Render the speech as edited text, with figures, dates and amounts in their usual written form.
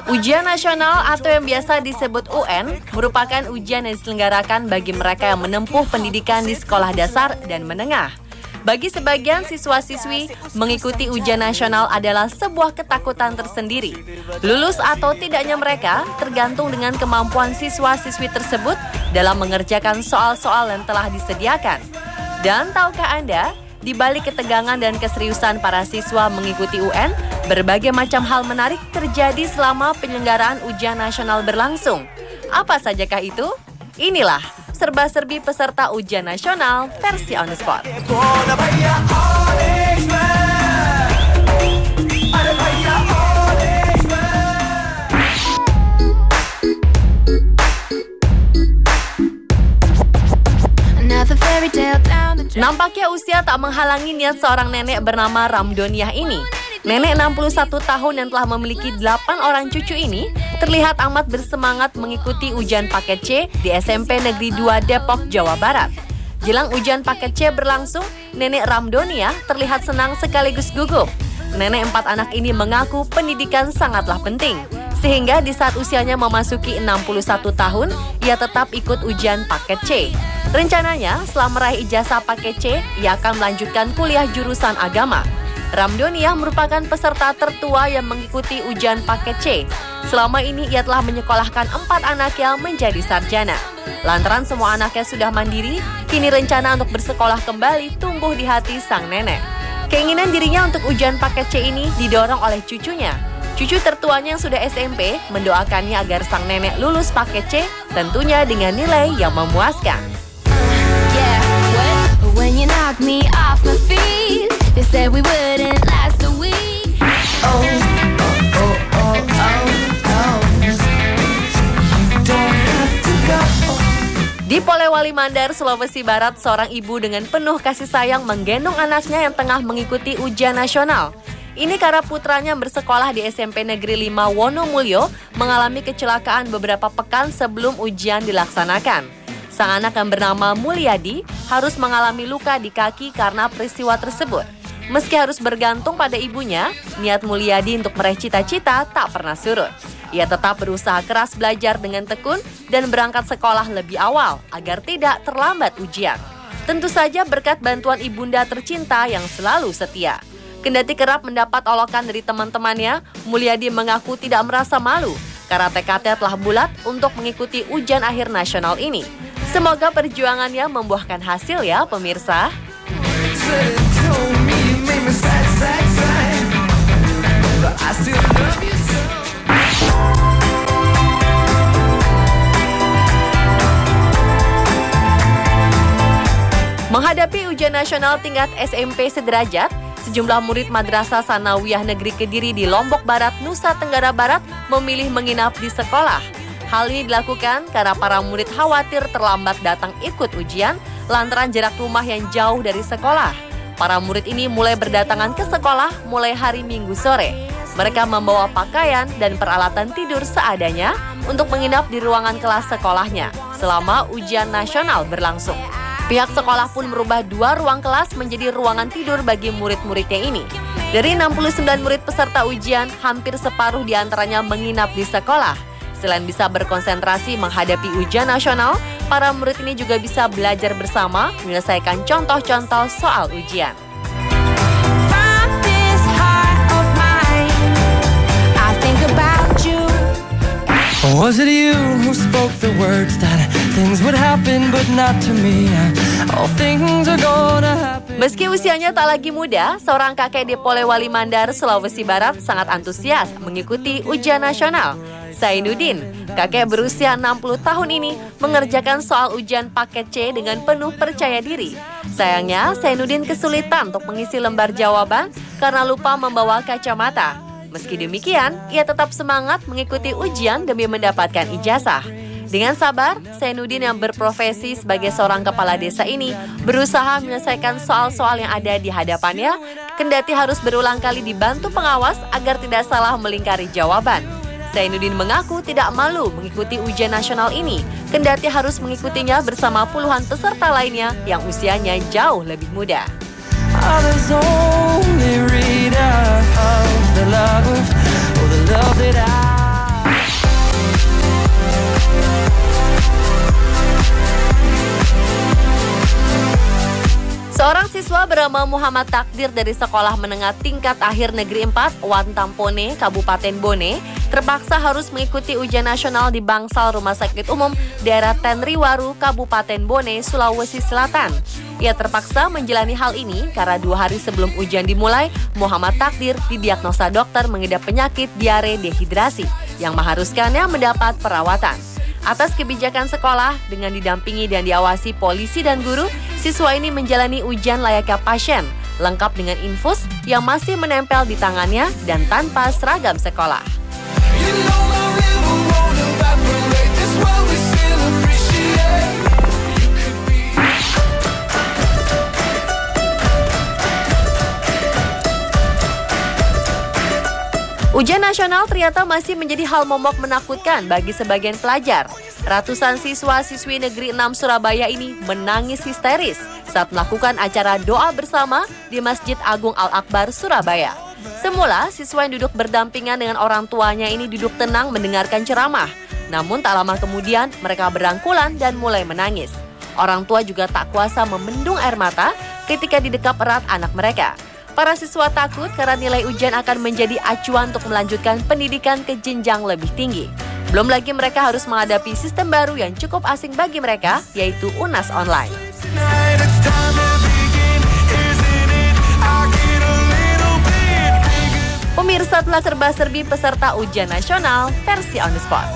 Ujian nasional atau yang biasa disebut UN merupakan ujian yang diselenggarakan bagi mereka yang menempuh pendidikan di sekolah dasar dan menengah. Bagi sebagian siswa-siswi, mengikuti ujian nasional adalah sebuah ketakutan tersendiri. Lulus atau tidaknya mereka tergantung dengan kemampuan siswa-siswi tersebut dalam mengerjakan soal-soal yang telah disediakan. Dan tahukah Anda, di balik ketegangan dan keseriusan para siswa mengikuti UN, berbagai macam hal menarik terjadi selama penyelenggaraan ujian nasional berlangsung. Apa sajakah itu? Inilah serba-serbi peserta ujian nasional versi on the spot. Nampaknya usia tak menghalangi niat seorang nenek bernama Ramdoniah ini. Nenek 61 tahun yang telah memiliki 8 orang cucu ini terlihat amat bersemangat mengikuti ujian paket C di SMP Negeri 2 Depok, Jawa Barat. Jelang ujian paket C berlangsung, nenek Ramdoniah terlihat senang sekaligus gugup. Nenek 4 anak ini mengaku pendidikan sangatlah penting, sehingga di saat usianya memasuki 61 tahun, ia tetap ikut ujian paket C. Rencananya, setelah meraih ijazah paket C, ia akan melanjutkan kuliah jurusan agama. Ramdoniah merupakan peserta tertua yang mengikuti ujian paket C. Selama ini ia telah menyekolahkan 4 anaknya menjadi sarjana. Lantaran semua anaknya sudah mandiri, kini rencana untuk bersekolah kembali tumbuh di hati sang nenek. Keinginan dirinya untuk ujian paket C ini didorong oleh cucunya. Cucu tertuanya yang sudah SMP mendoakannya agar sang nenek lulus paket C, tentunya dengan nilai yang memuaskan. When you knock me off my feet, they said we wouldn't last a week. Oh, oh, oh, oh, oh, oh. You don't have to go. Di Polewali Mandar, Sulawesi Barat, seorang ibu dengan penuh kasih sayang menggendong anaknya yang tengah mengikuti ujian nasional. Ini karena putranya bersekolah di SMP Negeri 5 Wonomulyo mengalami kecelakaan beberapa pekan sebelum ujian dilaksanakan. Sang anak yang bernama Mulyadi harus mengalami luka di kaki karena peristiwa tersebut. Meski harus bergantung pada ibunya, niat Mulyadi untuk meraih cita-cita tak pernah surut. Ia tetap berusaha keras belajar dengan tekun dan berangkat sekolah lebih awal agar tidak terlambat ujian. Tentu saja berkat bantuan ibunda tercinta yang selalu setia. Kendati kerap mendapat olokan dari teman-temannya, Mulyadi mengaku tidak merasa malu karena tekadnya telah bulat untuk mengikuti ujian akhir nasional ini. Semoga perjuangannya membuahkan hasil ya pemirsa. Menghadapi ujian nasional tingkat SMP sederajat, sejumlah murid Madrasah Sanawiyah Negeri Kediri di Lombok Barat, Nusa Tenggara Barat memilih menginap di sekolah. Hal ini dilakukan karena para murid khawatir terlambat datang ikut ujian lantaran jarak rumah yang jauh dari sekolah. Para murid ini mulai berdatangan ke sekolah mulai hari Minggu sore. Mereka membawa pakaian dan peralatan tidur seadanya untuk menginap di ruangan kelas sekolahnya selama ujian nasional berlangsung. Pihak sekolah pun merubah 2 ruang kelas menjadi ruangan tidur bagi murid-muridnya ini. Dari 69 murid peserta ujian, hampir separuh diantaranya menginap di sekolah. Selain bisa berkonsentrasi menghadapi ujian nasional, para murid ini juga bisa belajar bersama menyelesaikan contoh-contoh soal ujian. Was it you who spoke the words that things would happen but not to me? All things are gonna happen. Meski usianya tak lagi muda, seorang kakek di Polewali Mandar, Sulawesi Barat sangat antusias mengikuti ujian nasional. Zainuddin, kakek berusia 60 tahun ini mengerjakan soal ujian paket C dengan penuh percaya diri. Sayangnya, Zainuddin kesulitan untuk mengisi lembar jawaban karena lupa membawa kacamata. Meski demikian, ia tetap semangat mengikuti ujian demi mendapatkan ijazah. Dengan sabar, Zainuddin yang berprofesi sebagai seorang kepala desa ini berusaha menyelesaikan soal-soal yang ada di hadapannya, kendati harus berulang kali dibantu pengawas agar tidak salah melingkari jawaban. Zainuddin mengaku tidak malu mengikuti ujian nasional ini, kendati harus mengikutinya bersama puluhan peserta lainnya yang usianya jauh lebih muda. Seorang siswa bernama Muhammad Takdir dari Sekolah Menengah Tingkat Akhir Negeri 4, Wantampone, Kabupaten Bone, terpaksa harus mengikuti ujian nasional di bangsal Rumah Sakit Umum daerah Tenriwaru, Kabupaten Bone, Sulawesi Selatan. Ia terpaksa menjalani hal ini karena 2 hari sebelum ujian dimulai, Muhammad Takdir didiagnosa dokter mengidap penyakit diare dehidrasi yang mengharuskannya mendapat perawatan. Atas kebijakan sekolah, dengan didampingi dan diawasi polisi dan guru, siswa ini menjalani ujian layaknya pasien, lengkap dengan infus yang masih menempel di tangannya dan tanpa seragam sekolah. Ujian nasional ternyata masih menjadi hal momok menakutkan bagi sebagian pelajar. Ratusan siswa-siswi Negeri 6 Surabaya ini menangis histeris saat melakukan acara doa bersama di Masjid Agung Al-Akbar, Surabaya. Semula, siswa yang duduk berdampingan dengan orang tuanya ini duduk tenang mendengarkan ceramah. Namun tak lama kemudian, mereka berangkulan dan mulai menangis. Orang tua juga tak kuasa membendung air mata ketika didekap erat anak mereka. Para siswa takut karena nilai ujian akan menjadi acuan untuk melanjutkan pendidikan ke jenjang lebih tinggi. Belum lagi mereka harus menghadapi sistem baru yang cukup asing bagi mereka, yaitu UNAS online. Pemirsa, telah serba-serbi peserta ujian nasional versi On The Spot.